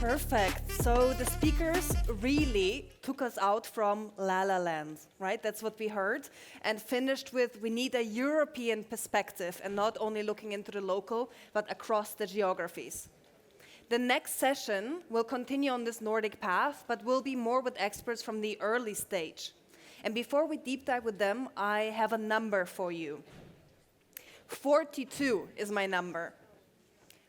Perfect. So the speakers really took us out from La La Land, right? That's what we heard. And finished with, we need a European perspective and not only looking into the local, but across the geographies. The next session will continue on this Nordic path, but will be more with experts from the early stage. And before we deep dive with them, I have a number for you. 42 is my number.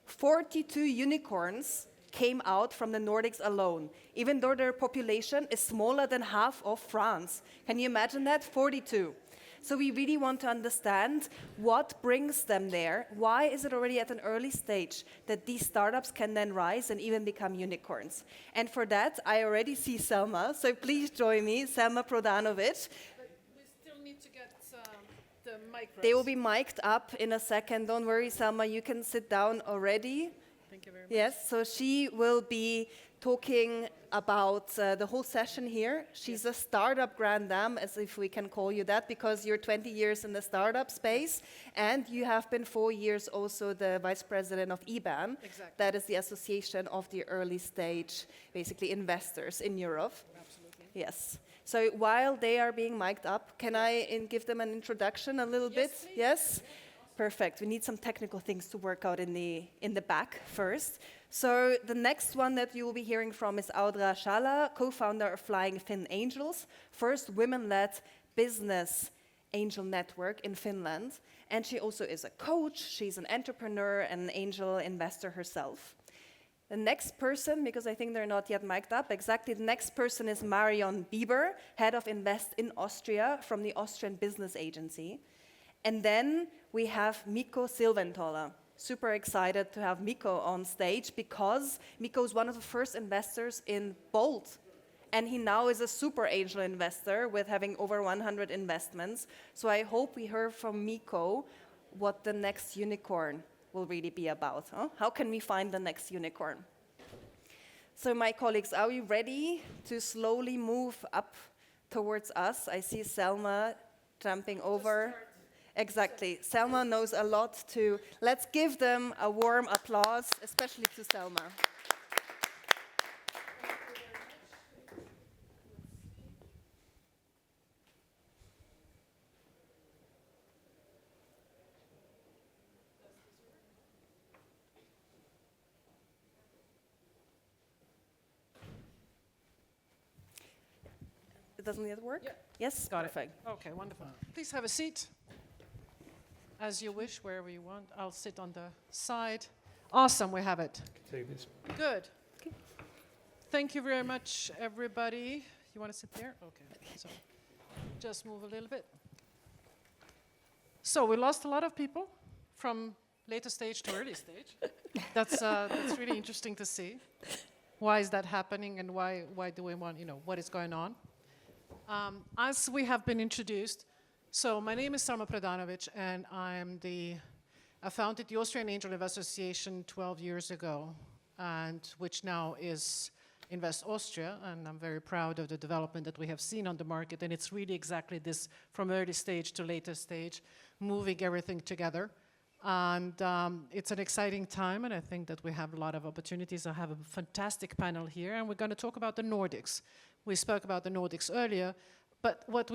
42 unicorns came out from the Nordics alone, even though their population is smaller than half of France. Can you imagine that? 42. So we really want to understand what brings them there. Why is it already at an early stage that these startups can then rise and even become unicorns? And for that, I already see Selma, so please join me, Selma Prodanovic. But we still need to get the microphones. They will be mic'd up in a second. Don't worry, Selma, you can sit down already. Thank you very much. Yes, so she will be talking about the whole session here. She's a startup grand dame, as if we can call you that, because you're 20 years in the startup space, and you have been 4 years also the vice president of IBAN. Exactly. That is the association of the early stage, basically investors in Europe. Absolutely. Yes. So while they are being mic'd up, can I give them an introduction a little bit? Please. Yes? Perfect. We need some technical things to work out in the back first. So the next one that you will be hearing from is Audra Shala, co-founder of Flying Finn Angels, first women-led business angel network in Finland. And she also is a coach, she's an entrepreneur and an angel investor herself. The next person, because I think they're not yet mic'd up, exactly, the next person is Marion Bieber, head of Invest in Austria from the Austrian Business Agency. And then we have Mikko Silventola. Super excited to have Mikko on stage because Mikko is one of the first investors in Bolt. And he now is a super angel investor with having over 100 investments. So I hope we hear from Mikko what the next unicorn will really be about. Huh? How can we find the next unicorn? So my colleagues, are we ready to slowly move up towards us? I see Selma jumping over. Exactly. Selma knows a lot too. Let's give them a warm applause, especially to Selma. It doesn't yet work? Yeah. Yes? Got Perfect. it. Okay, wonderful. Please have a seat. As you wish, wherever you want. I'll sit on the side. Awesome, we have it. Take this. Good. Okay. Thank you very much, everybody. You want to sit there? Okay. So just move a little bit. So we lost a lot of people from later stage to early stage. That's really interesting to see. Why is that happening, and why do we want, what is going on? As we have been introduced, so my name is Selma Prodanovic, and I founded the Austrian Angel Investor Association 12 years ago, and which now is Invest Austria, and I'm very proud of the development that we have seen on the market, and it's really exactly this, from early stage to later stage, moving everything together. And it's an exciting time, and I think that we have a lot of opportunities. I have a fantastic panel here, and we're going to talk about the Nordics. We spoke about the Nordics earlier, but what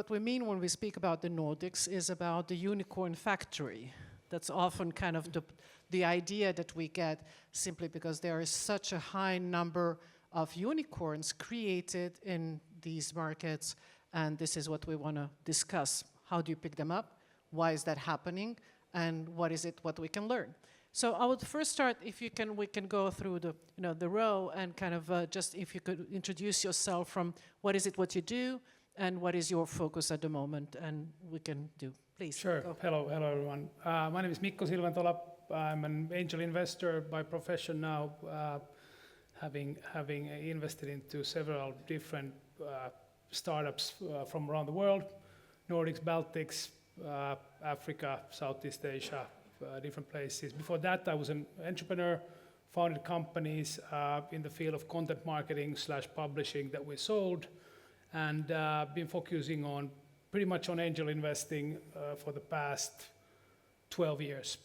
we mean when we speak about the Nordics is about the unicorn factory. That's often kind of the idea that we get, simply because there is such a high number of unicorns created in these markets, and this is what we want to discuss. How do you pick them up? Why is that happening? And what we can learn. So I would first start, if you can, we can go through the row, and kind of just if you could introduce yourself from what is it what you do, and what is your focus at the moment, and we can do, please. Sure. Go. Hello everyone. My name is Mikko Silventola. I'm an angel investor by profession now, having invested into several different startups from around the world, Nordics, Baltics, Africa, Southeast Asia, different places. Before that, I was an entrepreneur, founded companies in the field of content marketing / publishing that we sold, and been focusing on pretty much on angel investing for the past 12 years.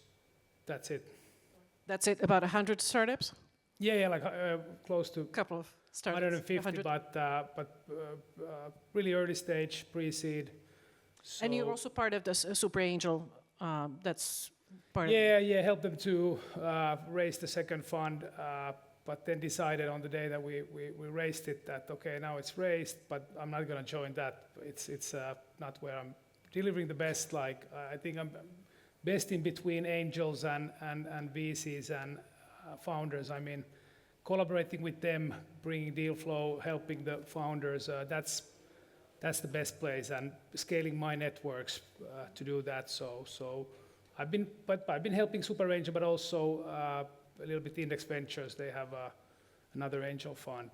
That's it. That's it, about 100 startups? Yeah, like close to Couple of startups. 150, 100. but really early stage pre-seed. So And you're also part of this Super Angel. That's part of. yeah, help them to raise the second fund, but then decided on the day that we raised it that okay, now it's raised, but I'm not going to join that. It's not where I'm delivering the best. Like I think I'm best in between angels and VCs and founders. I mean, collaborating with them, bringing deal flow, helping the founders. That's the best place, and scaling my networks to do that. So I've been helping Super Angel, but also a little bit Index Ventures. They have another angel fund.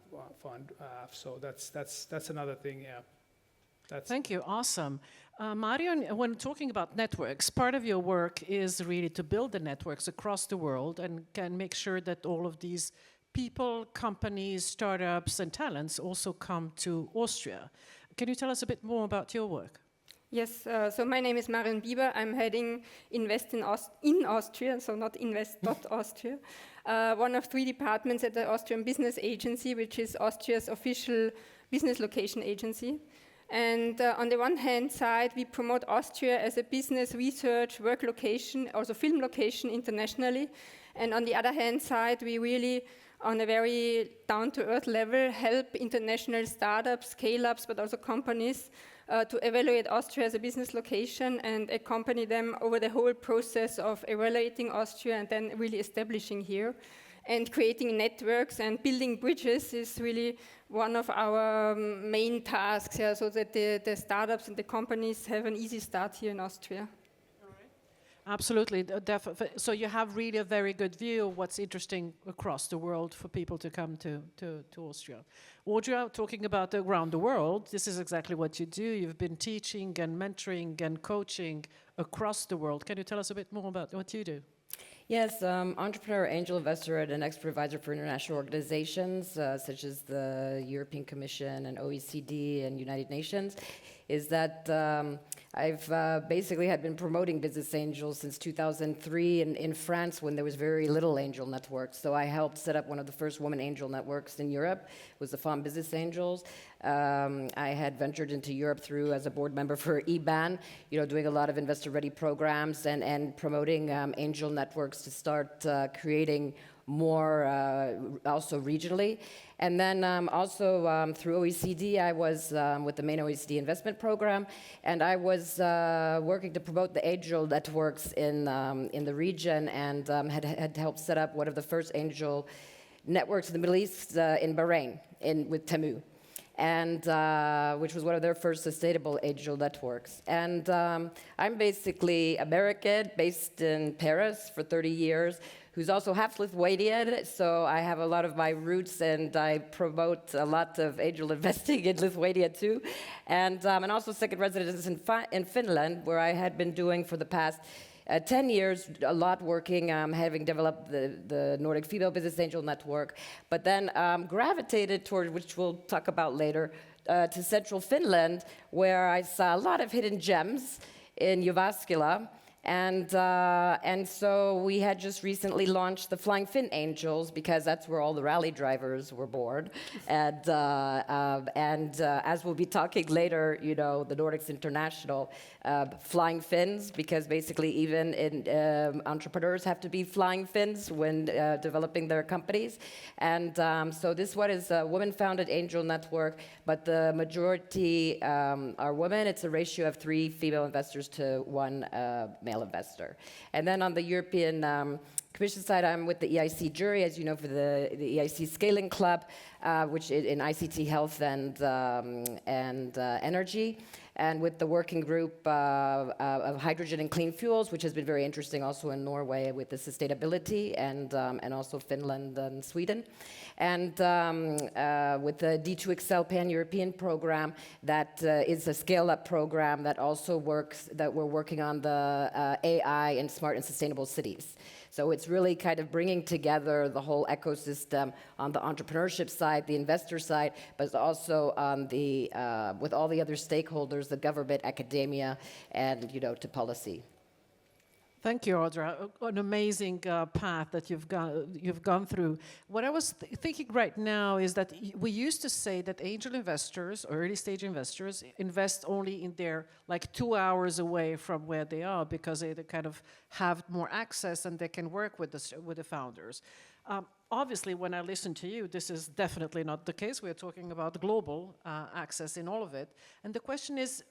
So that's another thing. Yeah. Thank you. Awesome. Mario, when talking about networks, part of your work is really to build the networks across the world and can make sure that all of these people, companies, startups, and talents also come to Austria. Can you tell us a bit more about your work? Yes, so my name is Marion Bieber. I'm heading Invest in Austria, so not invest.austria, one of 3 departments at the Austrian Business Agency, which is Austria's official business location agency. And on the one hand side, we promote Austria as a business research work location, also film location internationally. And on the other hand side, we really, on a very down-to-earth level, help international startups, scale-ups, but also companies to evaluate Austria as a business location and accompany them over the whole process of evaluating Austria and then really establishing here. And creating networks and building bridges is really one of our main tasks, so that the startups and the companies have an easy start here in Austria. Absolutely. So you have really a very good view of what's interesting across the world for people to come to Austria. Audrey, talking about around the world, this is exactly what you do. You've been teaching and mentoring and coaching across the world. Can you tell us a bit more about what you do? Yes, entrepreneur, angel investor, and an expert advisor for international organizations such as the European Commission and OECD and United Nations, is that I've basically had been promoting business angels since 2003 in France when there was very little angel networks. So I helped set up one of the first women angel networks in Europe. It was the Femme Business Angels. I had ventured into Europe through as a board member for EBAN, doing a lot of investor-ready programs and promoting angel networks to start creating more also regionally. And then also through OECD, I was with the main OECD investment program, and I was working to promote the angel networks in the region, and had helped set up one of the first angel networks in the Middle East in Bahrain with Temu, and which was one of their first sustainable angel networks. And I'm basically American, based in Paris for 30 years, who's also half Lithuanian, so I have a lot of my roots, and I promote a lot of angel investing in Lithuania too, and also second residence in Finland, where I had been doing for the past 10 years, a lot working, having developed the Nordic Female Business Angel Network, but then gravitated toward, which we'll talk about later, to central Finland, where I saw a lot of hidden gems in Jyväskylä. And so we had just recently launched the Flying Fin Angels, because that's where all the rally drivers were born. And as we'll be talking later, the Nordics International Flying Fins, because basically even entrepreneurs have to be flying fins when developing their companies. And so this one is a women-founded angel network, but the majority are women. It's a ratio of 3 female investors to 1 male investor. And then on the European Commission side, I'm with the EIC jury, as you know, for the EIC Scaling Club, which is in ICT, health, and energy, and with the working group of hydrogen and clean fuels, which has been very interesting also in Norway with the sustainability, and also Finland and Sweden. And with the D2Excel Pan-European program, that is a scale-up program that also works, that we're working on the AI and smart and sustainable cities. So it's really kind of bringing together the whole ecosystem on the entrepreneurship side, the investor side, but also on the with all the other stakeholders, the government, academia, and to policy. Thank you, Audra. An amazing path that you've gone through. What I was thinking right now is that we used to say that angel investors or early stage investors invest only in their like 2 hours away from where they are because they kind of have more access and they can work with the founders. Obviously, when I listen to you, this is definitely not the case. We're talking about global access in all of it. And the question is,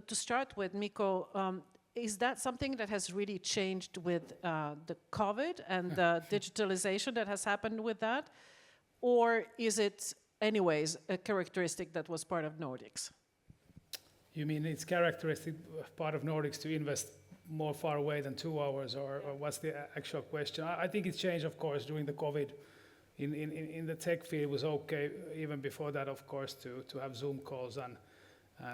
to start with, Mikko, is that something that has really changed with the COVID and the digitalization that has happened with that? Or is it, anyways, a characteristic that was part of Nordics? You mean it's characteristic part of Nordics to invest more far away than 2 hours, or what's the actual question? I think it's changed, of course, during the COVID. In the tech field, it was okay, even before that, of course, to have Zoom calls and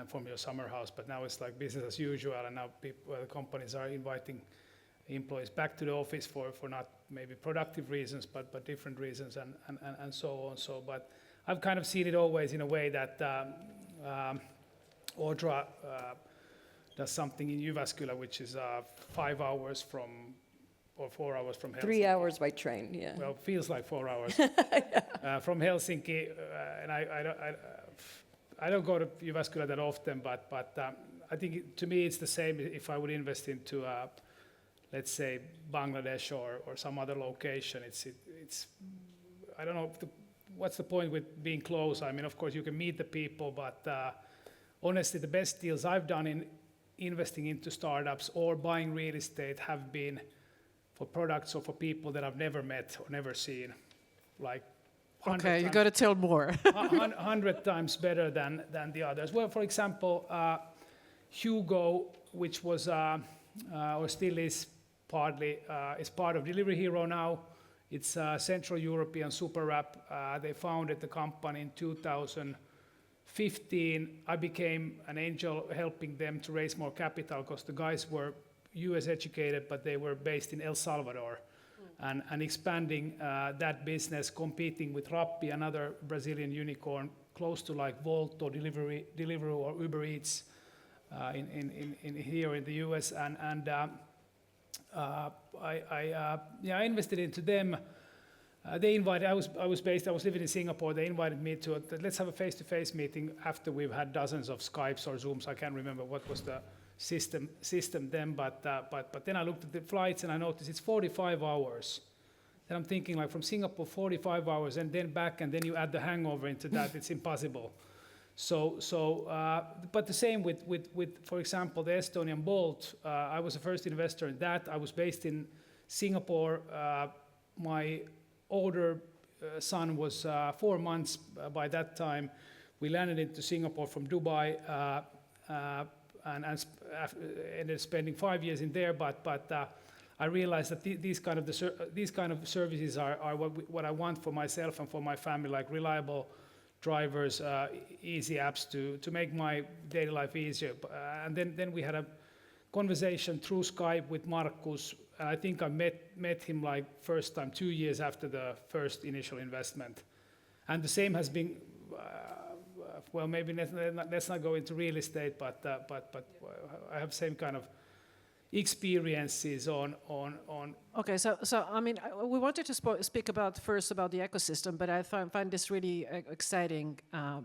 from your summer house, but now it's like business as usual, and now the companies are inviting employees back to the office for not maybe productive reasons, but different reasons, and so on. So, but I've kind of seen it always in a way that Audra does something in Jyväskylä, which is 5 hours from, or 4 hours from Helsinki. 3 hours by train, yeah. Well, feels like 4 hours from Helsinki, and I don't go to Jyväskylä that often, but I think to me it's the same if I would invest into, let's say, Bangladesh or some other location. It's I don't know, what's the point with being close? I mean, of course, you can meet the people, but honestly, the best deals I've done in investing into startups or buying real estate have been for products or for people that I've never met or never seen, like. Okay, you got to tell more. 100 times better than the others. Well, for example, Hugo, which was or still is partly is part of Delivery Hero now. It's a Central European super app. They founded the company in 2015. I became an angel helping them to raise more capital because the guys were US educated, but they were based in El Salvador. And expanding that business, competing with Rappi, another Brazilian unicorn, close to like Volt or Deliveroo or Uber Eats in here in the US, I invested into them. They invited. I was living in Singapore. They invited me to let's have a face-to-face meeting after we've had dozens of Skypes or Zooms. I can't remember what was the system then, but then I looked at the flights and I noticed it's 45 hours. Then I'm thinking like from Singapore 45 hours and then back, and then you add the hangover into that, it's impossible. But the same with for example the Estonian Bolt. I was the first investor in that. I was based in Singapore. My older son was 4 months by that time. We landed into Singapore from Dubai. And ended up spending 5 years in there, but I realized that these kind of services are what I want for myself and for my family, like reliable drivers, easy apps to make my daily life easier. And then we had a conversation through Skype with Markus, and I think I met him like first time 2 years after the first initial investment, and the same has been. Well, maybe let's not go into real estate, but I have same kind of experiences on. Okay, so I mean, we wanted to speak first about the ecosystem, but I find this really exciting.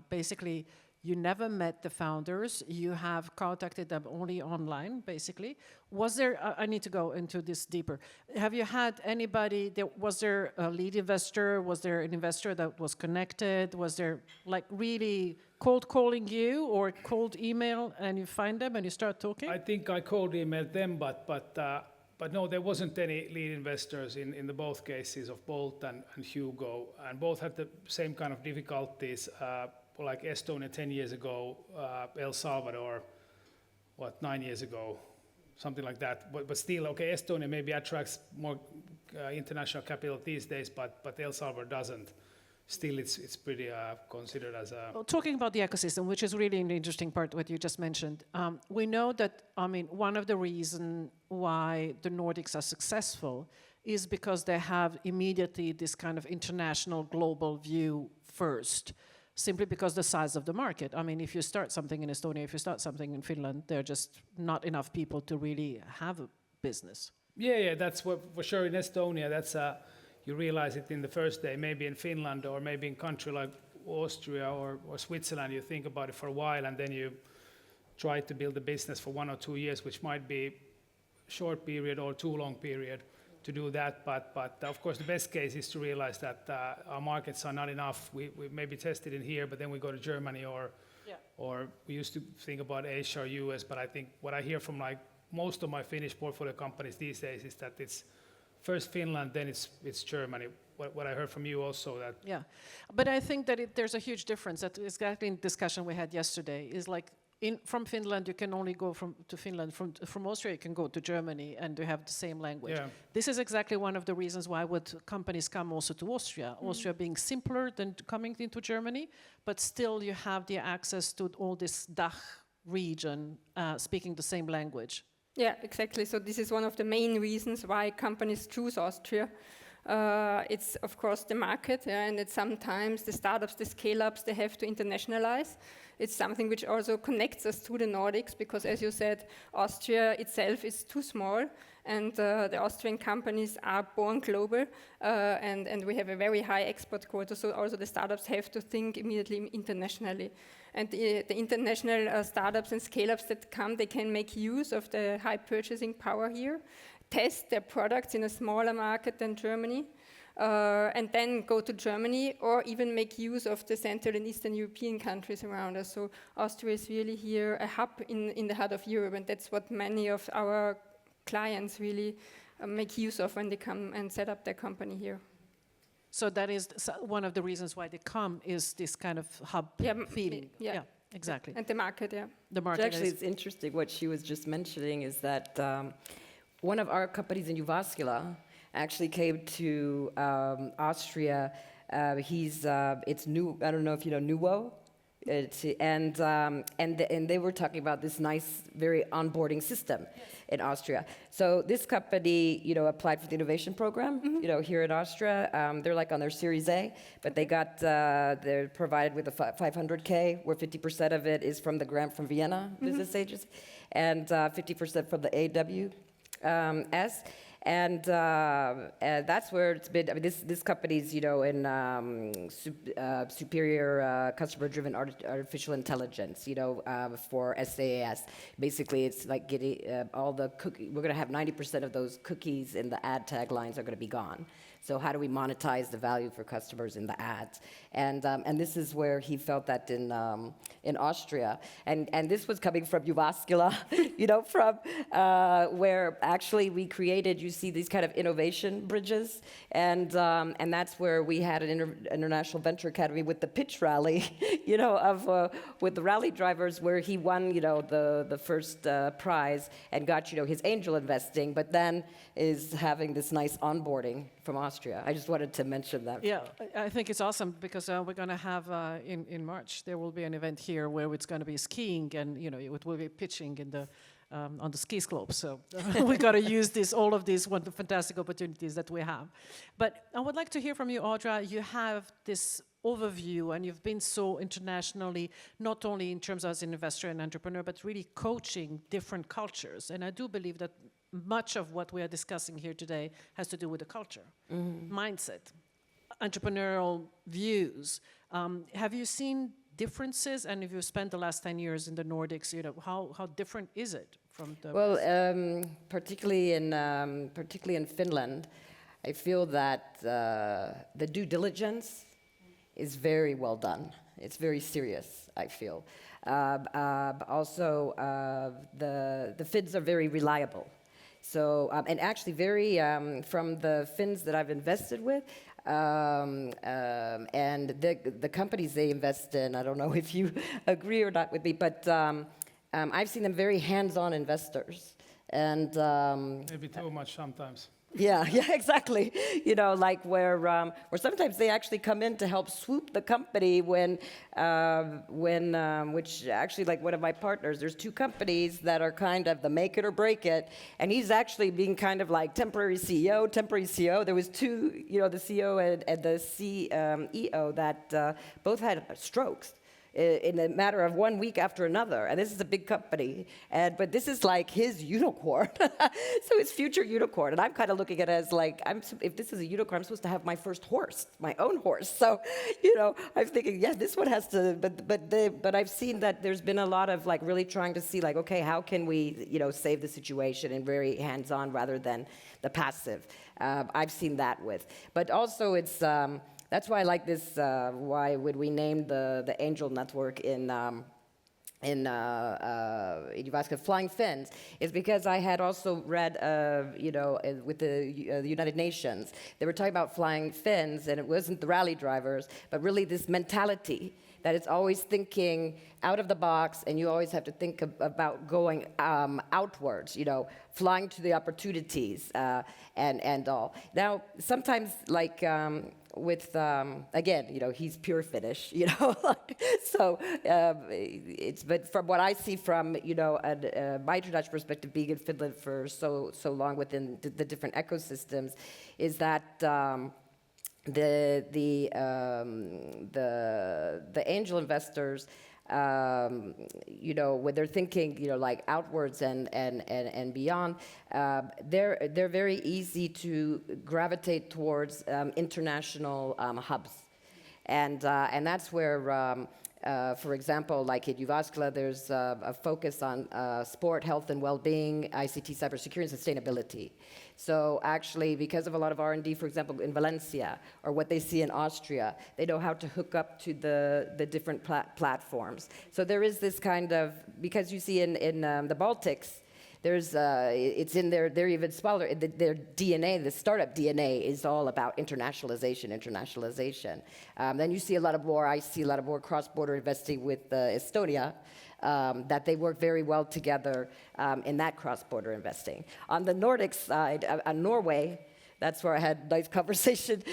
Basically, you never met the founders. You have contacted them only online, basically. Was there, I need to go into this deeper. Have you had anybody, was there a lead investor? Was there an investor that was connected? Was there like really cold calling you or cold email and you find them and you start talking? I think I cold emailed them, but no, there wasn't any lead investors in the both cases of Bolt and Hugo, and both had the same kind of difficulties. Like Estonia 10 years ago, El Salvador, 9 years ago, something like that. But still, okay, Estonia maybe attracts more international capital these days, but El Salvador doesn't. Still, it's pretty considered as a... Well, talking about the ecosystem, which is really an interesting part, what you just mentioned, we know that, I mean, one of the reasons why the Nordics are successful is because they have immediately this kind of international global view first. Simply because the size of the market. I mean, if you start something in Estonia, if you start something in Finland, there are just not enough people to really have a business. Yeah, that's what for sure in Estonia. That's you realize it in the first day. Maybe in Finland or maybe in country like Austria or Switzerland, you think about it for a while and then you try to build a business for 1 or 2 years, which might be short period or too long period to do that. But of course, the best case is to realize that our markets are not enough. We maybe tested in here, but then we go to Germany or we used to think about Asia or US. But I think what I hear from like most of my Finnish portfolio companies these days is that it's first Finland, then it's Germany. What I heard from you also that. Yeah, but I think that there's a huge difference. That exactly in the discussion we had yesterday is like from Finland you can only go to Finland. From Austria you can go to Germany and you have the same language. Yeah. This is exactly one of the reasons why would companies come also to Austria. Austria being simpler than coming into Germany, but still you have the access to all this DACH region speaking the same language. Yeah, exactly. So this is one of the main reasons why companies choose Austria. It's of course the market, and it's sometimes the startups, the scale-ups, they have to internationalize. It's something which also connects us to the Nordics, because as you said, Austria itself is too small, and the Austrian companies are born global, and we have a very high export quota, so also the startups have to think immediately internationally. And the international startups and scale-ups that come, they can make use of the high purchasing power here, test their products in a smaller market than Germany, and then go to Germany or even make use of the Central and Eastern European countries around us. So Austria is really here a hub in the heart of Europe, and that's what many of our clients really make use of when they come and set up their company here. So that is one of the reasons why they come, is this kind of hub feeling. Yeah, exactly. And the market, The market. Actually, it's interesting what she was just mentioning is that one of our companies in Jyväskylä actually came to Austria. It's new. I don't know if you know Nuo. And they were talking about this nice, very onboarding system in Austria. So this company, applied for the innovation program, here in Austria. They're like on their Series A, but they're provided with a 500K, where 50% of it is from the grant from Vienna Business Agency, and 50% from the AWS. And that's where it's been. I mean, this company's, in superior customer-driven artificial intelligence, for SaaS. Basically, it's like getting all the cookies. We're going to have 90% of those cookies in the ad taglines are going to be gone. So how do we monetize the value for customers in the ads? And this is where he felt that in Austria. And this was coming from Jyväskylä, from where actually we created, you see these kind of innovation bridges. And that's where we had an International Venture Academy with the pitch rally, with the rally drivers, where he won, the first prize and got, his angel investing, but then is having this nice onboarding from Austria. I just wanted to mention that. Yeah, I think it's awesome because we're going to have in March there will be an event here where it's going to be skiing and it will be pitching in the on the ski slope. So we got to use all of these fantastic opportunities that we have. But I would like to hear from you, Audra. You have this overview and you've been so internationally, not only in terms as an investor and entrepreneur, but really coaching different cultures. And I do believe that much of what we are discussing here today has to do with the culture, mindset, entrepreneurial views. Have you seen differences? And if you spent the last 10 years in the Nordics, how different is it from the? Well, particularly in Finland, I feel that the due diligence is very well done. It's very serious, I feel. Also, the Finns are very reliable. So, and actually from the Finns that I've invested with, and the companies they invest in, I don't know if you agree or not with me, but I've seen them very hands-on investors. And maybe too much sometimes. Yeah, exactly. Like where sometimes they actually come in to help swoop the company when which actually, like one of my partners, there's two companies that are kind of the make it or break it, and he's actually being kind of like temporary CEO. There was two, the CEO and the CEO that both had strokes. in a matter of 1 week after another. And this is a big company, but this is like his unicorn. So his future unicorn. And I'm kind of looking at it as like, if this is a unicorn, I'm supposed to have my first horse, my own horse. So, I'm thinking, yeah, this one has to, but I've seen that there's been a lot of like really trying to see like, okay, how can we, save the situation and very hands-on rather than the passive. I've seen that with. But also it's, that's why I like this, why would we name the angel network in Uvasca Flying Fins, is because I had also read, with the United Nations, they were talking about flying fins, and it wasn't the rally drivers, but really this mentality that it's always thinking out of the box, and you always have to think about going outwards, flying to the opportunities and all. Now, sometimes like with again, he's pure Finnish, so but from what I see from my international perspective, being in Finland for so long within the different ecosystems, is that the angel investors, when they're thinking, like outwards and beyond, they're very easy to gravitate towards international hubs, and that's where. For example, like at Uvascla, there's a focus on sport, health and well-being, ICT, cybersecurity, and sustainability. So actually, because of a lot of R&D, for example, in Valencia, or what they see in Austria, they know how to hook up to the different platforms. So there is this kind of, because you see in the Baltics, there's, it's in they're even smaller, their DNA, the startup DNA is all about internationalization. Then you see I see a lot of more cross-border investing with Estonia, that they work very well together in that cross-border investing. On the Nordic side, on Norway, that's where I had a nice conversation,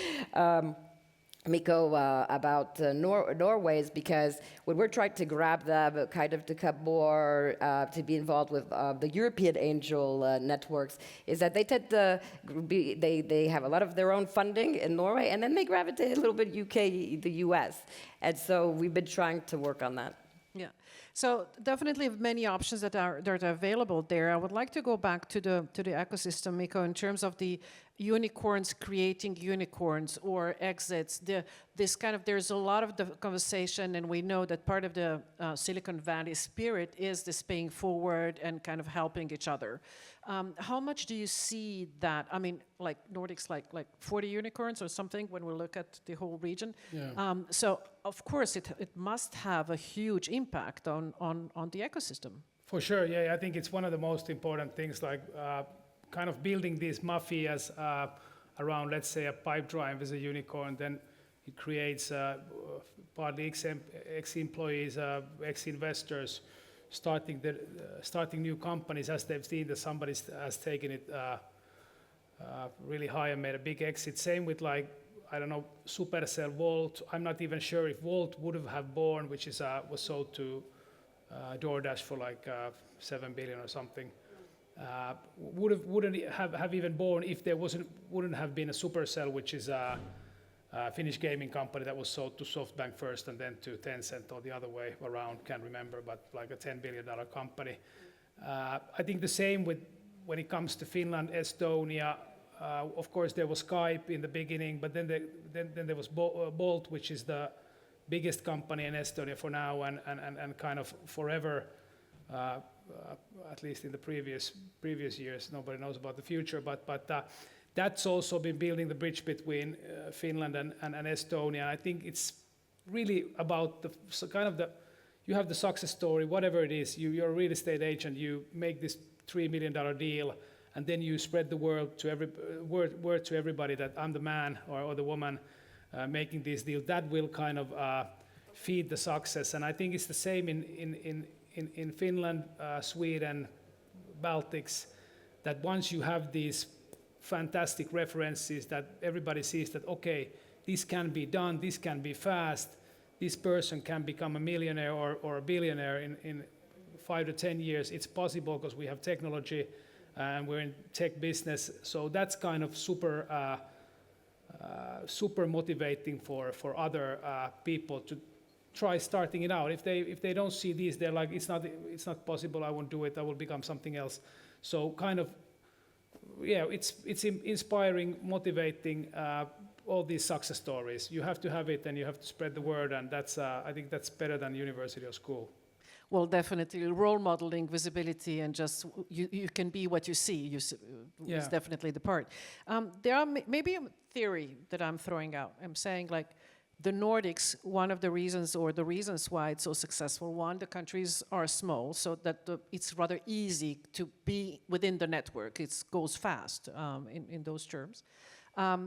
Mikko, about Norway, is because when we're trying to grab them, kind of to come more, to be involved with the European angel networks, is that they tend to they have a lot of their own funding in Norway, and then they gravitate a little bit UK, the US. And so we've been trying to work on that. Yeah, so definitely many options that are available there. I would like to go back to the ecosystem, Mikko, in terms of the unicorns creating unicorns or exits. There's a lot of the conversation, and we know that part of the Silicon Valley spirit is this paying forward and kind of helping each other. How much do you see that? I mean, like Nordics, like 40 unicorns or something when we look at the whole region. Yeah. So of course it must have a huge impact on the ecosystem. For sure, yeah. I think it's one of the most important things, like kind of building these mafias around, let's say, a pipe drive as a unicorn. Then it creates partly ex-employees, ex-investors, starting new companies as they've seen that somebody has taken it really high and made a big exit. Same with, like, I don't know, Supercell, Volt. I'm not even sure if Volt would have born, which is was sold to DoorDash for like 7 billion or something. Wouldn't have even born if there wouldn't have been a Supercell, which is a Finnish gaming company that was sold to SoftBank first and then to Tencent, or the other way around, can't remember, but like a $10 billion company. I think the same when it comes to Finland, Estonia. Of course, there was Skype in the beginning, but then there was Bolt, which is the biggest company in Estonia for now and kind of forever. At least in the previous years, nobody knows about the future, but that's also been building the bridge between Finland and Estonia. I think it's really about you have the success story, whatever it is. You're a real estate agent, you make this $3 million deal, and then you spread the word to everybody that I'm the man or the woman making this deal. That will kind of feed the success, and I think it's the same in Finland, Sweden, Baltics, that once you have these fantastic references that everybody sees that, okay, this can be done, this can be fast, this person can become a millionaire or a billionaire in 5 to 10 years. It's possible because we have technology and we're in tech business. So that's kind of super motivating for other people try starting it out. If they don't see these, they're like, it's not possible, I won't do it, I will become something else. So kind of, yeah, it's inspiring, motivating, all these success stories. You have to have it and you have to spread the word, and that's I think that's better than university or school. Well, definitely role modeling, visibility, and just you can be what you see. Is definitely the part. There are maybe a theory that I'm throwing out. I'm saying like the Nordics. One of the reasons, or the reasons why it's so successful. One, the countries are small, so that it's rather easy to be within the network. It goes fast in those terms.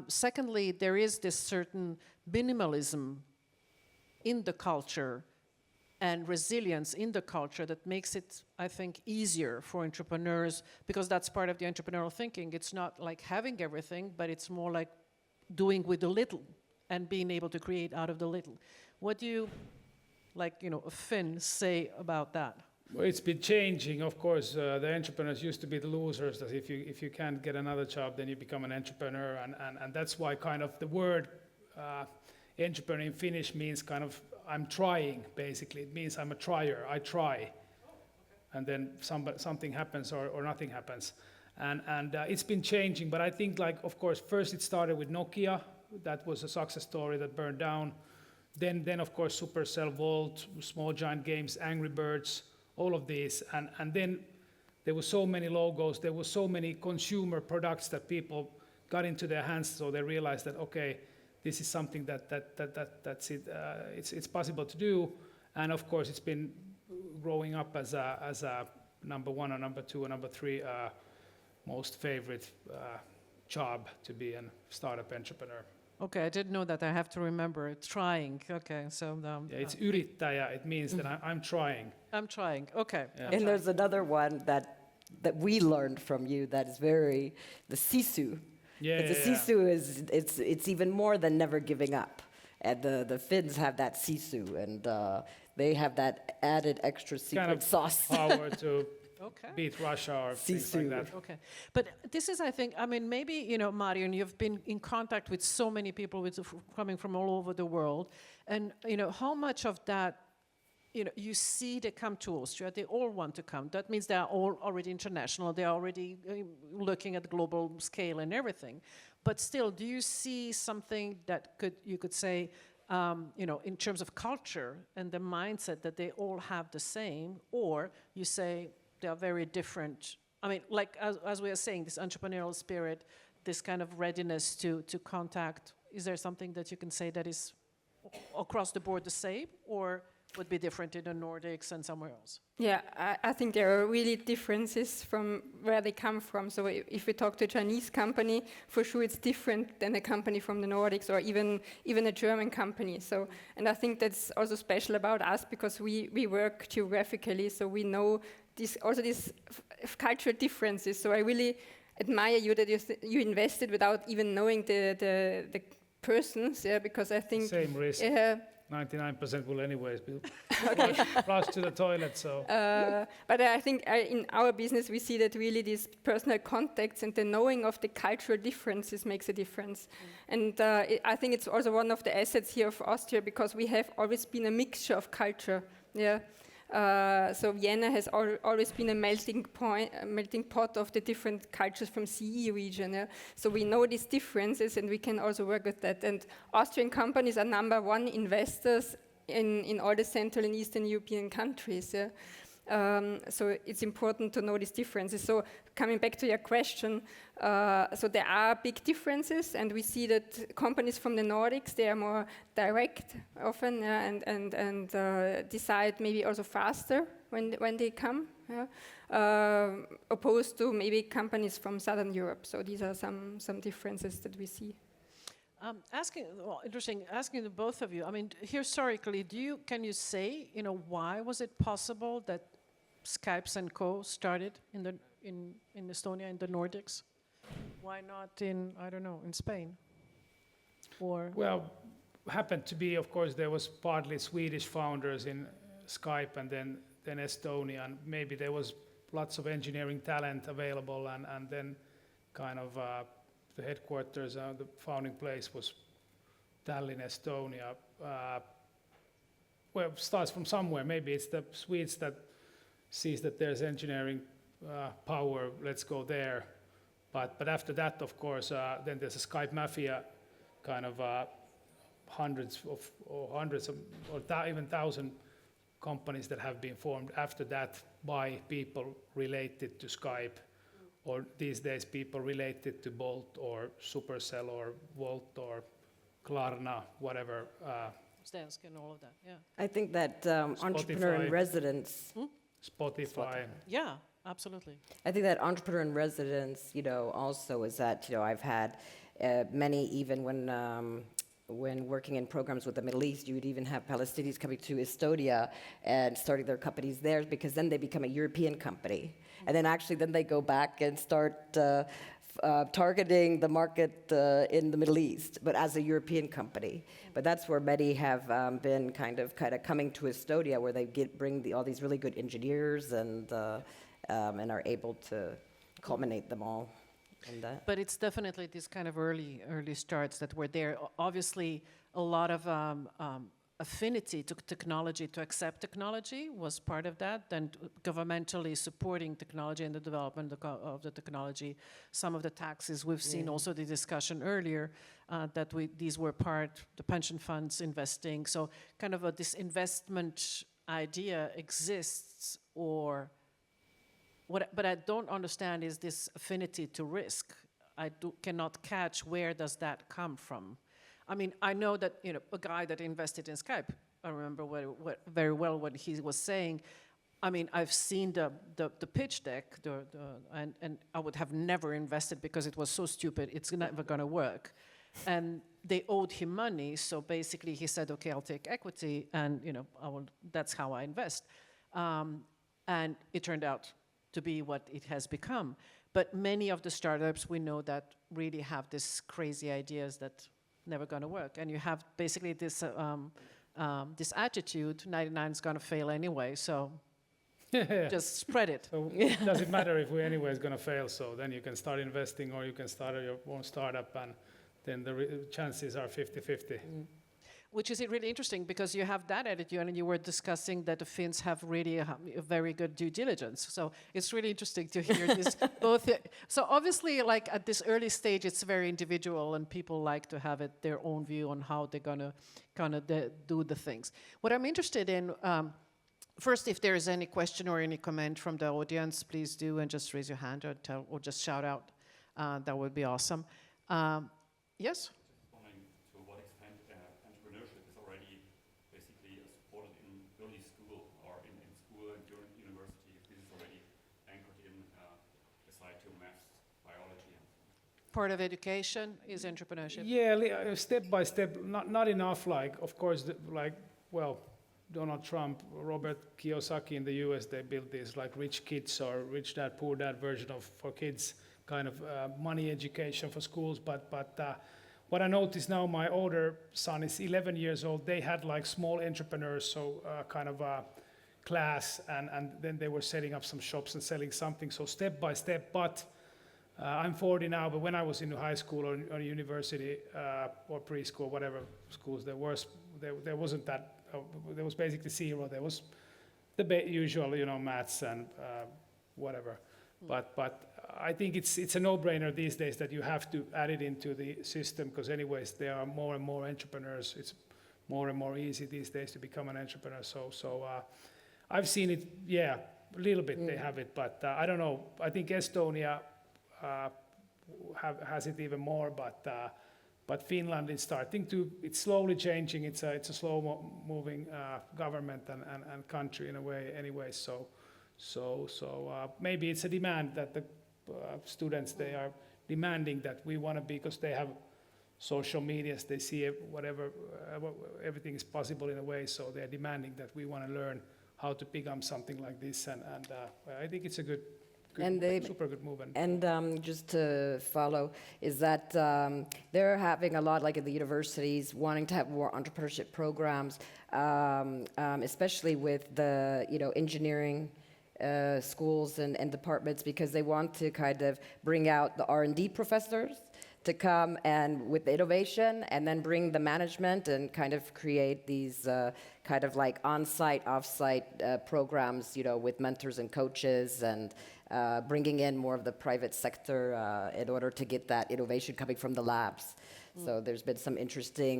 Secondly, there is this certain minimalism in the culture and resilience in the culture that makes it, I think, easier for entrepreneurs, because that's part of the entrepreneurial thinking. It's not like having everything, but it's more like doing with the little and being able to create out of the little. What do you, a Finn, say about that? Well, it's been changing, of course. The entrepreneurs used to be the losers, that if you can't get another job, then you become an entrepreneur, and that's why kind of the word entrepreneur in Finnish means kind of I'm trying, basically. It means I'm a trier, I try. And then something happens or nothing happens. And it's been changing, but I think, like, of course, first it started with Nokia. That was a success story that burned down. Then of course, Supercell, Volt, Small Giant Games, Angry Birds, all of these. And then there were so many logos, there were so many consumer products that people got into their hands, so they realized that, okay, this is something that's it. It's possible to do, and of course it's been growing up as a number one or number two or number three most favorite job to be a startup entrepreneur. Okay, I didn't know that. I have to remember it. Trying. Okay, so it's yrittäjä. It means that I'm trying. I'm trying. Okay. Yeah. And there's another one that we learned from you that is very the sisu. The sisu is it's even more than never giving up, and the Finns have that sisu, and they have that added extra secret kind of sauce. Power to beat Russia or things like that. Okay, but this is, I think, I mean, maybe Marion, you've been in contact with so many people coming from all over the world, and how much of that. You see they come to Austria, they all want to come. That means they are all already international, they are already looking at the global scale and everything. But still, do you see something that you could say, in terms of culture and the mindset that they all have the same, or you say they are very different? I mean, like as we are saying, this entrepreneurial spirit, this kind of readiness to contact, is there something that you can say that is across the board the same, or would be different in the Nordics and somewhere else? Yeah, I think there are really differences from where they come from. So if we talk to a Chinese company, for sure it's different than a company from the Nordics, or even a German company. So, and I think that's also special about us, because we work geographically, so we know these cultural differences. So I really admire you that you invested without even knowing the persons, because I think same risk. 99% will anyways be flushed to the toilet. So, but I think in our business we see that really these personal contacts and the knowing of the cultural differences makes a difference. And I think it's also one of the assets here of Austria, because we have always been a mixture of culture. Yeah. So Vienna has always been a melting pot of the different cultures from CE region. Yeah? So we know these differences, and we can also work with that. And Austrian companies are number one investors in all the Central and Eastern European countries. Yeah? So it's important to know these differences. So coming back to your question, so there are big differences, and we see that companies from the Nordics, they are more direct often, and decide maybe also faster when they come, opposed to maybe companies from Southern Europe. So these are some differences that we see. Asking the both of you. I mean, historically, can you say, why was it possible that Skypes and Co. started in Estonia, in the Nordics? Why not in Spain? Or well, happened to be, of course, there was partly Swedish founders in Skype, and then Estonia, and maybe there was lots of engineering talent available, and then kind of the headquarters, the founding place was Tallinn, Estonia. well, starts from somewhere. Maybe it's the Swedes that sees that there's engineering power, let's go there. But after that, of course, then there's a Skype mafia, kind of hundreds or even 1,000 companies that have been formed after that by people related to Skype, or these days people related to Bolt or Supercell or Volt or Klarna, whatever. Stansk and all of that, yeah. I think that entrepreneur in Spotify. residence. Spotify. Yeah, absolutely. I think that entrepreneur in residence, also is that, I've had many, even when working in programs with the Middle East, you would even have Palestinians coming to Estonia and starting their companies there, because then they become a European company. And then actually then they go back and start targeting the market in the Middle East, but as a European company. But that's where many have been kind of coming to Estonia, where they bring all these really good engineers and are able to culminate them all in that. But it's definitely these kind of early starts that were there. Obviously, a lot of affinity to technology, to accept technology, was part of that. Then governmentally supporting technology and the development of the technology. Some of the taxes we've seen, also the discussion earlier, that these were part, the pension funds investing. So kind of this investment idea exists, or what I don't understand is this affinity to risk. I cannot catch where does that come from. I mean, I know that a guy that invested in Skype, I remember very well what he was saying. I mean, I've seen the pitch deck, and I would have never invested because it was so stupid, it's never going to work. And they owed him money, so basically he said, okay, I'll take equity, and that's how I invest. And it turned out to be what it has become. But many of the startups we know that really have this crazy ideas that never going to work, and you have basically this this attitude: 99 is going to fail anyway, so just spread it. So it doesn't matter if we anyway is going to fail. So then you can start investing, or you can start your own startup, and then the chances are 50-50. Which is really interesting, because you have that attitude, and you were discussing that the Finns have really a very good due diligence. So it's really interesting to hear this both. So obviously, like at this early stage, it's very individual, and people like to have their own view on how they're gonna kind of do the things. What I'm interested in, first, if there is any question or any comment from the audience, please do, and just raise your hand or just shout out. That would be awesome. Yes. Part of education is entrepreneurship. Yeah, step by step, not enough. Like, of course, Donald Trump, Robert Kiyosaki in the US, they built these like rich kids or rich dad, poor dad version of for kids, kind of money education for schools. But what I notice now, my older son is 11 years old. They had like small entrepreneurs, so kind of a class, and then they were setting up some shops and selling something. So step by step, but. I'm 40 now, but when I was in high school or university or preschool, whatever schools there wasn't that. There was basically zero. There was the usual, maths and whatever. But I think it's a no-brainer these days that you have to add it into the system, because anyways there are more and more entrepreneurs. It's more and more easy these days to become an entrepreneur. So I've seen it, a little bit they have it, but I don't know. I think Estonia has it even more, but Finland is starting to. It's slowly changing. It's a slow-moving government and country in a way. Anyway, so maybe it's a demand that the students, they are demanding that we want to be, because they have social medias. They see whatever everything is possible in a way. So they are demanding that we want to learn how to become something like this, and I think it's a good. Super good movement. And just to follow, is that they're having a lot, like at the universities, wanting to have more entrepreneurship programs, especially with the engineering schools and departments, because they want to kind of bring out the R&D professors to come and with innovation and then bring the management and kind of create these kind of like on-site, off-site programs, with mentors and coaches and bringing in more of the private sector in order to get that innovation coming from the labs. So there's been some interesting,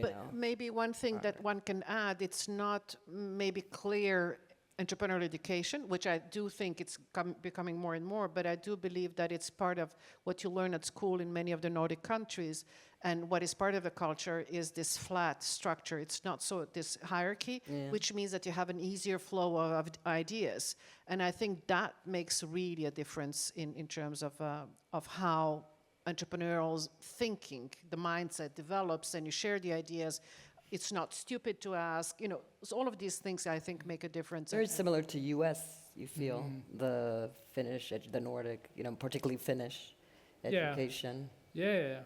But maybe one thing that one can add, it's not maybe clear entrepreneurial education, which I do think it's becoming more and more, but I do believe that it's part of what you learn at school in many of the Nordic countries. And what is part of the culture is this flat structure. It's not so this hierarchy, which means that you have an easier flow of ideas. And I think that makes really a difference in terms of how entrepreneurial thinking, the mindset develops, and you share the ideas. It's not stupid to ask, so all of these things I think make a difference. very similar to US, you feel, the Finnish, the Nordic, particularly Finnish education. Yeah.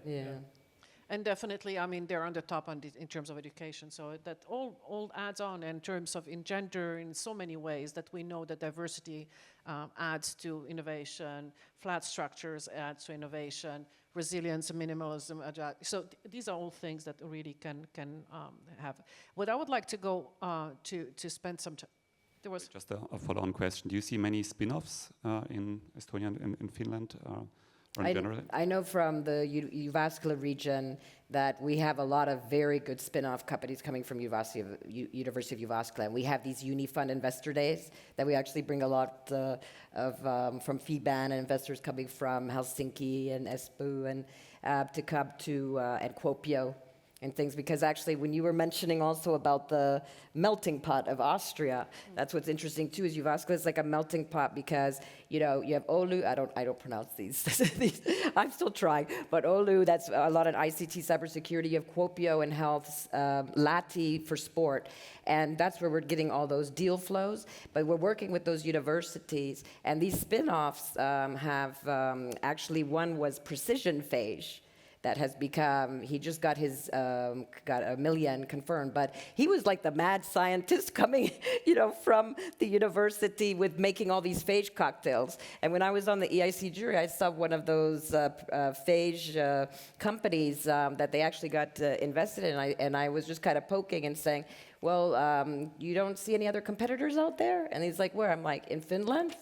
And definitely, I mean, they're on the top in terms of education. So that all adds on in terms of in gender in so many ways that we know that diversity adds to innovation, flat structures adds to innovation, resilience, minimalism. So these are all things that really can have. What I would like to go to spend some time. There was just a follow-on question. Do you see many spin-offs in Estonia and in Finland? Or in general? I know from the Jyväskylä region that we have a lot of very good spin-off companies coming from University of Jyväskylä. And we have these Unifund investor days that we actually bring a lot from FIBAN and investors coming from Helsinki and Espoo and to come to and Kuopio and things, because actually when you were mentioning also about the melting pot of Austria, that's what's interesting too, is Jyväskylä is like a melting pot because, you have Oulu, I don't pronounce these, I'm still trying, but Oulu, that's a lot of ICT cybersecurity, you have Kuopio and health, Lahti for sport, and that's where we're getting all those deal flows, but we're working with those universities, and these spin-offs have, actually one was Precision Phage, that has become, he just got his, got $1 million confirmed, but he was like the mad scientist coming, from the university with making all these phage cocktails. And when I was on the EIC jury, I saw one of those phage companies that they actually got invested in, and I was just kind of poking and saying, well, you don't see any other competitors out there? And he's like, where? I'm like, in Finland?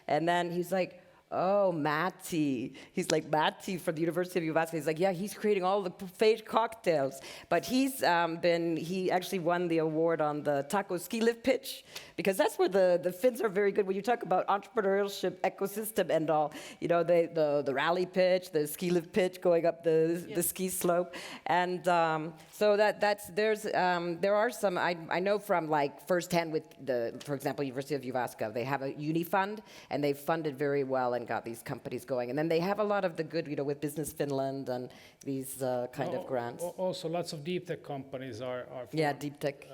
And then he's like, oh, Matti. He's like, Matti from the University of Jyväskylä. He's like, yeah, he's creating all the phage cocktails. But he actually won the award on the taco ski lift pitch, because that's where the Finns are very good. When you talk about entrepreneurship ecosystem and all, the rally pitch, the ski lift pitch going up the ski slope. And so there are some, I know from like firsthand with for example, University of Jyväskylä, they have a Unifund, and they've funded very well and got these companies going. And then they have a lot of the good, with Business Finland and these kind of grants. Also, lots of deep tech companies are formed. Yeah, deep tech,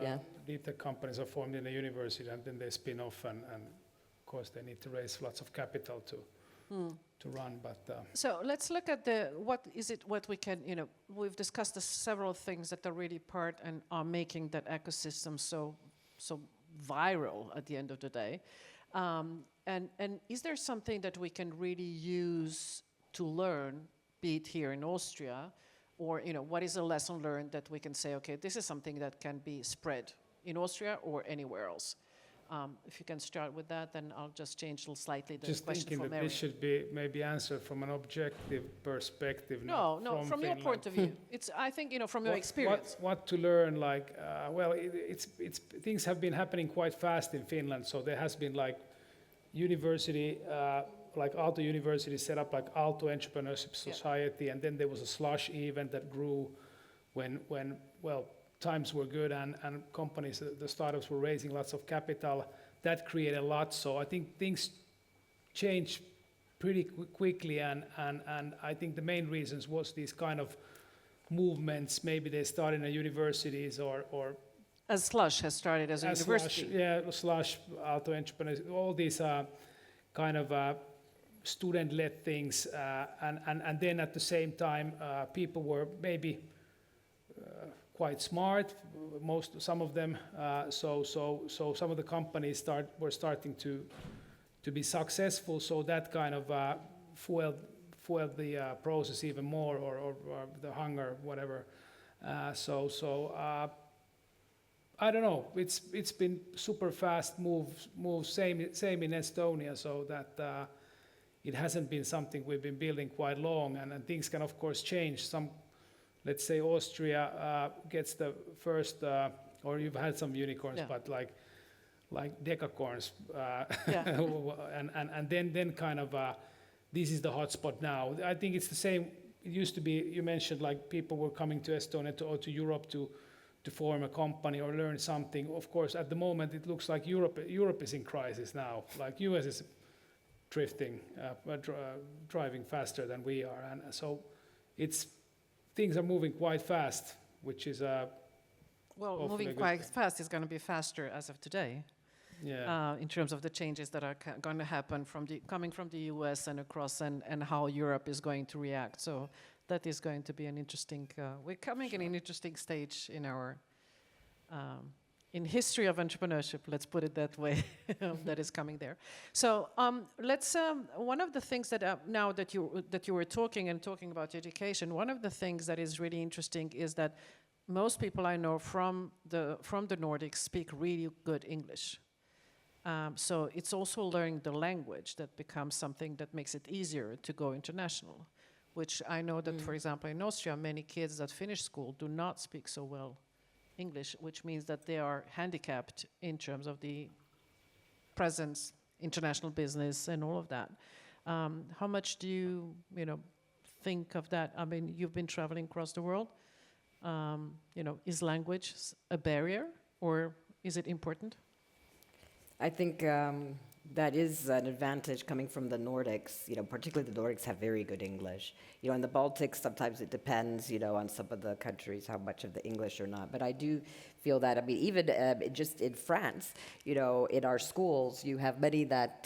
Deep tech companies are formed in the university, and then they spin off, and of course they need to raise lots of capital to run. But so let's look at what we can, we've discussed several things that are really part and are making that ecosystem so viral at the end of the day. And is there something that we can really use to learn, be it here in Austria, or what is a lesson learned that we can say, okay, this is something that can be spread in Austria or anywhere else? If you can start with that, then I'll just change slightly the just question thinking from that this should be maybe answered from an objective perspective. No, from your point of view. It's, I think, from your experience. What to learn, like, it's things have been happening quite fast in Finland, so there has been like university, like Aalto University set up like Aalto Entrepreneurship Society, and then there was a slush event that grew when times were good and companies, the startups were raising lots of capital. That created a lot, so I think things changed pretty quickly, and I think the main reasons was these kind of movements. Maybe they started in universities or As Slush has started as a university. Slush, Aalto Entrepreneurs, all these kind of student-led things, and then at the same time, people were maybe quite smart. Some of them, so some of the companies were starting to be successful. So that kind of fuel the process even more, or the hunger, whatever. I don't know. It's been super fast move. Same in Estonia, so that it hasn't been something we've been building quite long, and things can of course change. Let's say Austria gets the first, or you've had some unicorns, Yeah. but like decacorns, Yeah. and then kind of this is the hotspot now. I think it's the same. It used to be, you mentioned like people were coming to Estonia or to Europe to form a company or learn something. Of course, at the moment it looks like Europe is in crisis now. Like US is drifting, driving faster than we are, and so things are moving quite fast, which is Well, hopefully a moving good quite thing. fast is going to be faster as of today. In terms of the changes that are going to happen coming from the US and across, and how Europe is going to react. So that is going to be an interesting. We're coming in an interesting stage in our in history of entrepreneurship. Let's put it that way. That is coming there. So let's. One of the things that now that you were talking about education, one of the things that is really interesting is that most people I know from the Nordics speak really good English. So it's also learning the language that becomes something that makes it easier to go international, which I know that, for example, in Austria, many kids that finish school do not speak so well English, which means that they are handicapped in terms of the presence, international business, and all of that. How much do you think of that? I mean, you've been traveling across the world. Is language a barrier, or is it important? I think that is an advantage coming from the Nordics. Particularly the Nordics have very good English. In the Baltics, sometimes it depends, on some of the countries how much of the English or not. But I do feel that. I mean, even just in France, in our schools, you have many that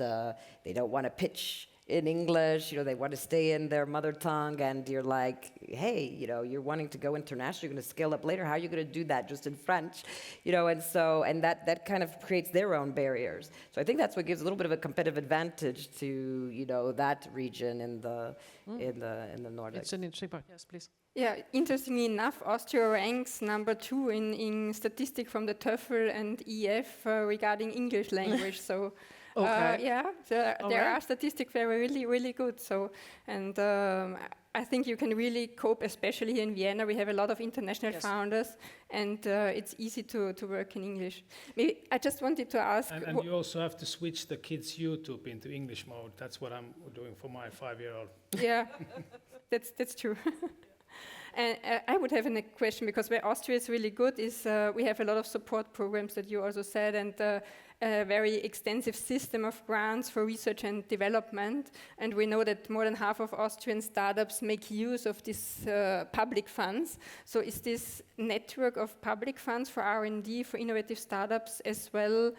they don't want to pitch in English, they want to stay in their mother tongue, and you're like, hey, you're wanting to go international, you're going to scale up later, how are you going to do that just in French? And that kind of creates their own barriers. So I think that's what gives a little bit of a competitive advantage to, that region in the Nordics. It's an interesting part. Yes, please. Yeah, interestingly enough, Austria ranks number 2 in statistic from the TOEFL and EF regarding English language. So. Okay. There are statistics that are really, really good. So, and I think you can really cope, especially here in Vienna. We have a lot of international founders, and it's easy to work in English. Maybe I just wanted to ask. And you also have to switch the kids' YouTube into English mode. That's what I'm doing for my 5-year-old. Yeah, that's true. And I would have a question, because where Austria is really good is we have a lot of support programs that you also said, and a very extensive system of grants for research and development. And we know that more than half of Austrian startups make use of these public funds. So is this network of public funds for R&D, for innovative startups as well,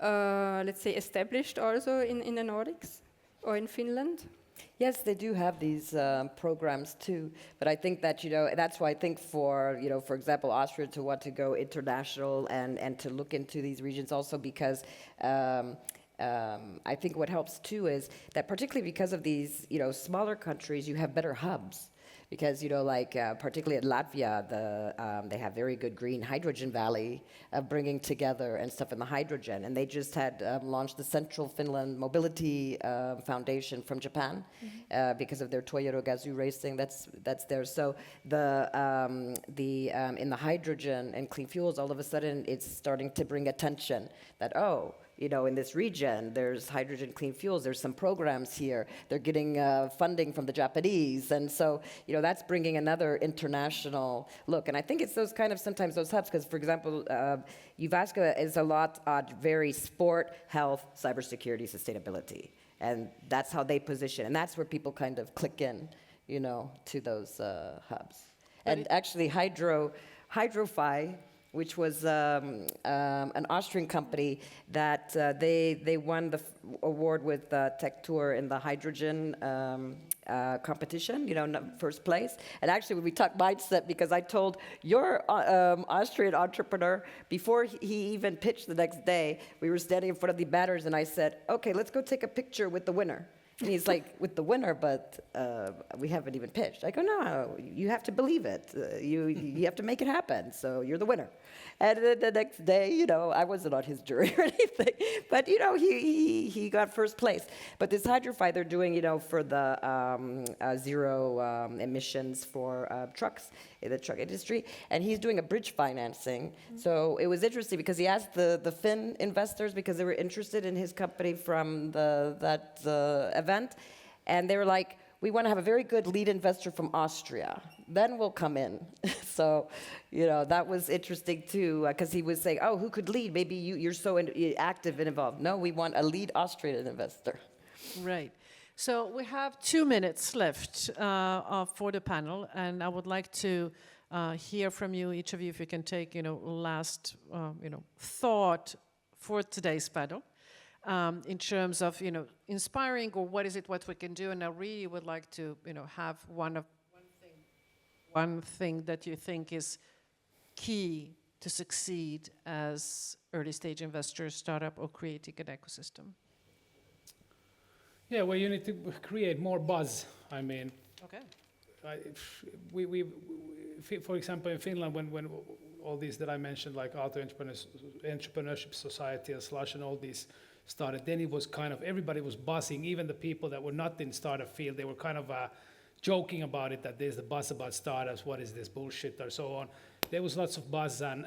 let's say, established also in the Nordics or in Finland? Yes, they do have these programs too, but I think that that's why I think for example, Austria to want to go international and to look into these regions also, because I think what helps too is that particularly because of these smaller countries, you have better hubs. Because particularly in Latvia, they have very good green hydrogen valley of bringing together and stuff in the hydrogen, and they just had launched the Central Finland Mobility Foundation from Japan because of their Toyota Gazoo racing. That's there. So in the hydrogen and clean fuels, all of a sudden it's starting to bring attention that in this region, there's hydrogen clean fuels, there's some programs here, they're getting funding from the Japanese, and so, that's bringing another international look. And I think it's sometimes those hubs, because, for example, Jyväskylä is a lot on very sport, health, cybersecurity, sustainability, and that's how they position, and that's where people kind of click in, to those hubs. And actually, Hydrofy, which was an Austrian company that they won the award with Tech Tour in the hydrogen competition, first place. And actually, when we talked mindset, because I told your Austrian entrepreneur, before he even pitched the next day, we were standing in front of the batters, and I said, okay, let's go take a picture with the winner. And he's like, with the winner, but we haven't even pitched. I go, no, you have to believe it. You have to make it happen. So you're the winner. And then the next day, you know, I wasn't on his jury or anything, but you know, he got first place. But this Hydrify they're doing, you know, for the zero emissions for trucks in the truck industry, and he's doing a bridge financing. So it was interesting because he asked the Finn investors because they were interested in his company from that event, and they were like, we want to have a very good lead investor from Austria, then we'll come in. So, you know, that was interesting too, because he was saying, oh, who could lead? Maybe you're so active and involved. No, we want a lead Austrian investor. Right. So we have 2 minutes left for the panel, and I would like to hear from you, each of you, if you can take, you know, last, you know, thought for today's panel. In terms of, you know, inspiring, or what is it what we can do, and I really would like to, you know, have one thing that you think is key to succeed as early stage investors, startup, or creating an ecosystem. Yeah, well, you need to create more buzz. I mean, Okay. For example, in Finland, when all these that I mentioned, like Auto Entrepreneurship Society and Slush and all these started, then it was kind of, everybody was buzzing, even the people that were not in startup field, they were kind of joking about it, that there's the buzz about startups, what is this bullshit, or so on. There was lots of buzz, and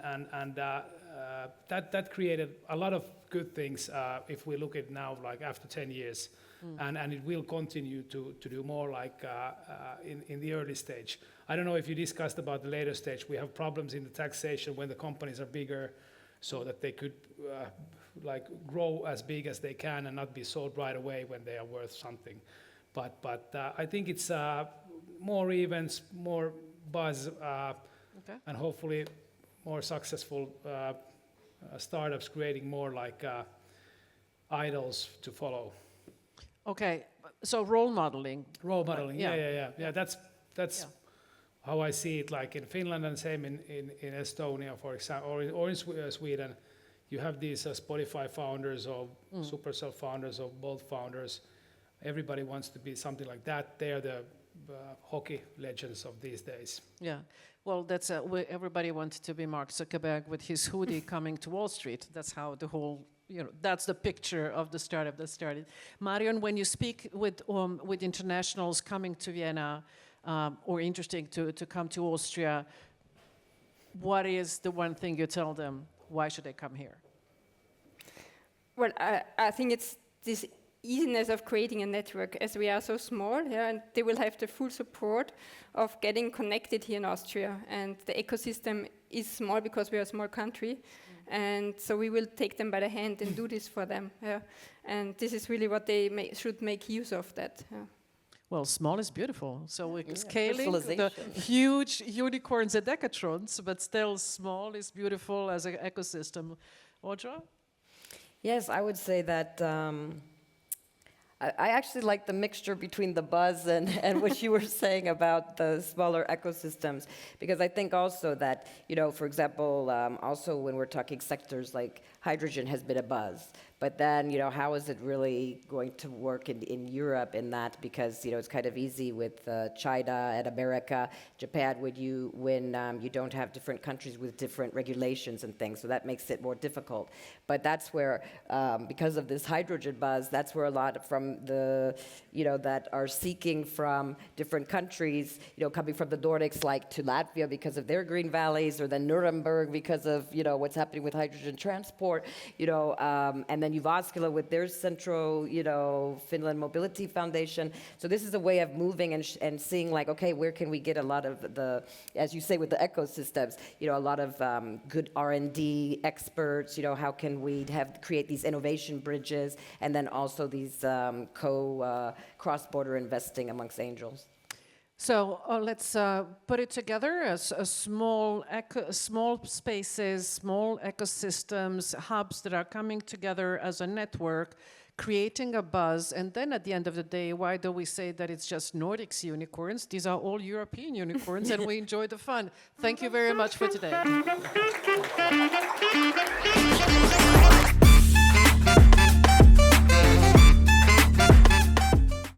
that created a lot of good things, if we look at now, like after 10 years. And it will continue to do more, like in the early stage. I don't know if you discussed about the later stage. We have problems in the taxation when the companies are bigger, so that they could like grow as big as they can and not be sold right away when they are worth something. But I think it's more events, more buzz, Okay. and hopefully more successful startups creating more like idols to follow. Okay. So role modeling. Role modeling, Yeah. yeah. That's how I see it. Like in Finland and same in Estonia, for example, or in Sweden, you have these Spotify founders or Supercell founders or Bolt founders. Everybody wants to be something like that. They are the hockey legends of these days. Yeah. Well, that's everybody wanted to be Mark Zuckerberg with his hoodie coming to Wall Street. That's how the whole, you know, that's the picture of the startup that started. Marion, when you speak with internationals coming to Vienna or interesting to come to Austria, what is the one thing you tell them? Why should they come here? Well, I think it's this easiness of creating a network, as we are so small, and they will have the full support of getting connected here in Austria. And the ecosystem is small because we are a small country, and so we will take them by the hand and do this for them. And this is really what they should make use of that. Well, small is beautiful. So we're scaling the Crystallization. huge unicorns and decatrons, but still small is beautiful as an ecosystem. Audra? Yes, I would say that I actually like the mixture between the buzz and what you were saying about the smaller ecosystems, because I think also that, you know, for example, also when we're talking sectors like hydrogen has been a buzz, but then, you know, how is it really going to work in Europe in that? Because, you know, it's kind of easy with China and America, Japan, when you don't have different countries with different regulations and things, so that makes it more difficult. But that's where, because of this hydrogen buzz, that's where a lot from the, you know, that are seeking from different countries, you know, coming from the Nordics, like to Latvia because of their green valleys, or then Nuremberg because of, you know, what's happening with hydrogen transport, you know, and then Jyväskylä with their central, you know, Finland Mobility Foundation. So this is a way of moving and seeing like, okay, where can we get a lot of the, as you say, with the ecosystems, you know, a lot of good R&D experts, you know, how can we create these innovation bridges, and then also these cross-border investing amongst angels. So let's put it together as a small spaces, small ecosystems, hubs that are coming together as a network, creating a buzz. And then at the end of the day, why do we say that it's just Nordics unicorns? These are all European unicorns, and we enjoy the fun. Thank you very much for today.